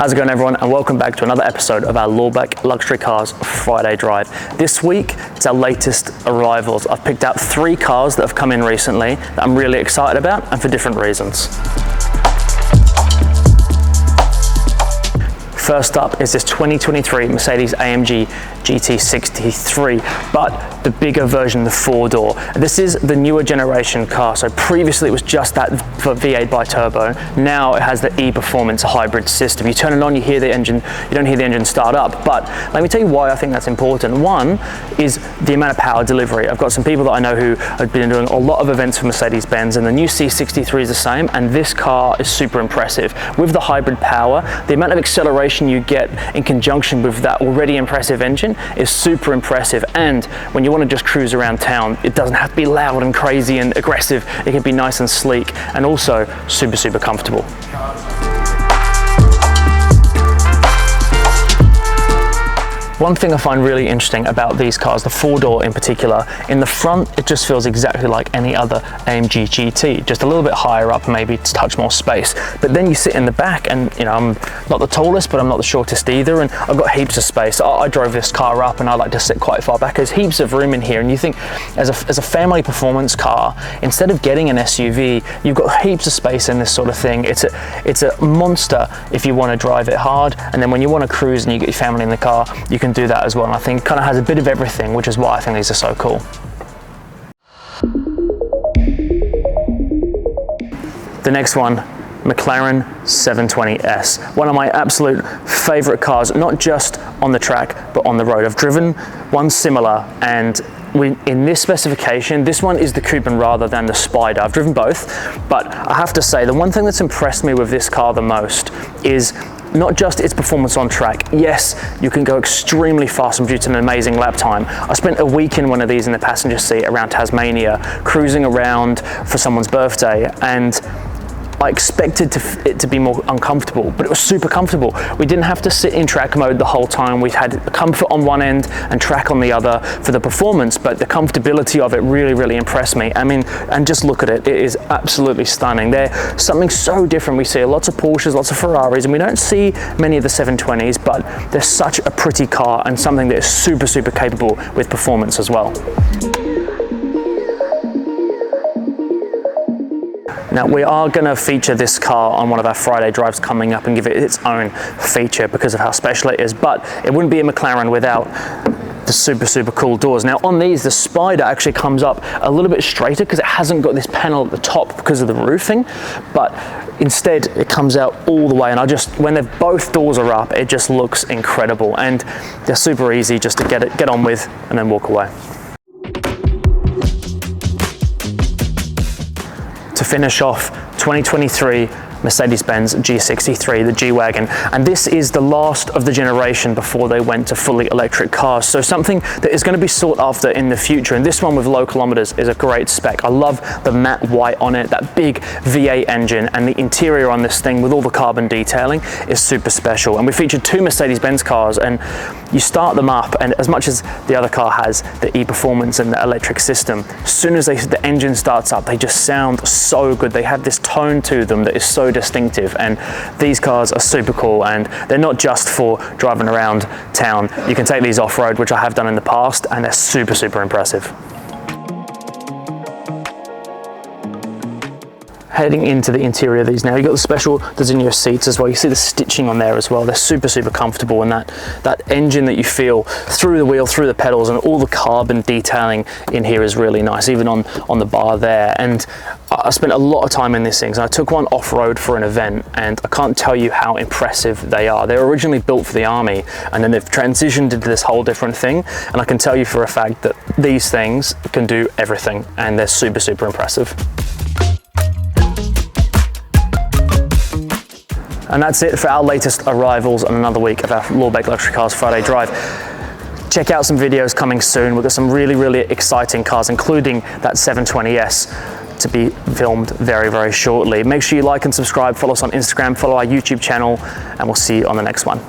How's it going, everyone, and welcome back to another episode of our Lawback Luxury Cars Friday Drive. This week, it's our latest arrivals. I've picked out 3 cars that have come in recently that I'm really excited about, and for different reasons. First up is this 2023 Mercedes-AMG GT63, but the bigger version, the 4-door. This is the newer generation car. So previously it was just that for V8 bi-turbo. Now it has the e-performance hybrid system. You turn it on, you hear the engine, you don't hear the engine start up. But let me tell you why I think that's important. One is the amount of power delivery. I've got some people that I know who have been doing a lot of events for Mercedes-Benz, and the new C63 is the same, and this car is super impressive. With the hybrid power, the amount of acceleration you get in conjunction with that already impressive engine is super impressive. And when you want to just cruise around town, it doesn't have to be loud and crazy and aggressive. It can be nice and sleek, and also super comfortable. One thing I find really interesting about these cars, the 4-door in particular, in the front it just feels exactly like any other AMG GT, just a little bit higher up, maybe to touch more space. But then you sit in the back, and you know, I'm not the tallest, but I'm not the shortest either, and I've got heaps of space. I drove this car up and I like to sit quite far back. There's heaps of room in here, and you think as a family performance car, instead of getting an SUV, you've got heaps of space in this sort of thing. It's a monster if you want to drive it hard, and then when you want to cruise and you get your family in the car, you can do that as well. And I think it kind of has a bit of everything, which is why I think these are so cool. The next one, McLaren 720S, one of my absolute favorite cars, not just on the track but on the road. I've driven one similar, and in this specification, this one is the coupe rather than the Spider. I've driven both, but I have to say the one thing that's impressed me with this car the most is not just its performance on track. Yes, you can go extremely fast and produce an amazing lap time. I spent a week in one of these in the passenger seat around Tasmania, cruising around for someone's birthday, and I expected it to be more uncomfortable, but it was super comfortable. We didn't have to sit in track mode the whole time. We had comfort on one end and track on the other for the performance, but the comfortability of it really impressed me. I mean, and just look at it. It is absolutely stunning. They're something so different. We see lots of Porsches, lots of Ferraris, and we don't see many of the 720s, but they're such a pretty car and something that is super capable with performance as well. Now, we are going to feature this car on one of our Friday drives coming up and give it its own feature because of how special it is, but it wouldn't be a McLaren without the super cool doors. Now, on these, the Spider actually comes up a little bit straighter because it hasn't got this panel at the top because of the roofing, but instead it comes out all the way, and when both doors are up, it just looks incredible, and they're super easy just to get on with and then walk away. To finish off, 2023 Mercedes-Benz G63, the G-Wagon, and this is the last of the generation before they went to fully electric cars, so something that is going to be sought after in the future, and this one with low kilometers is a great spec. I love the matte white on it, that big V8 engine, and the interior on this thing with all the carbon detailing is super special. And we featured 2 Mercedes-Benz cars, and you start them up, and as much as the other car has the e-performance and the electric system, as soon as the engine starts up, they just sound so good. They have this tone to them that is so distinctive, and these cars are super cool, and they're not just for driving around town. You can take these off-road, which I have done in the past, and they're super impressive. Heading into the interior of these now, you've got the special Designer seats as well. You see the stitching on there as well. They're super comfortable, and that engine that you feel through the wheel, through the pedals, and all the carbon detailing in here is really nice, even on the bar there. And I spent a lot of time in these things. I took one off-road for an event, and I can't tell you how impressive they are. They were originally built for the army, and then they've transitioned into this whole different thing, and I can tell you for a fact that these things can do everything, and they're super impressive. And that's it for our latest arrivals on another week of our Lawback Luxury Cars Friday Drive. Check out some videos coming soon. We've got some really exciting cars, including that 720S to be filmed very shortly. Make sure you like and subscribe, follow us on Instagram, follow our YouTube channel, and we'll see you on the next one.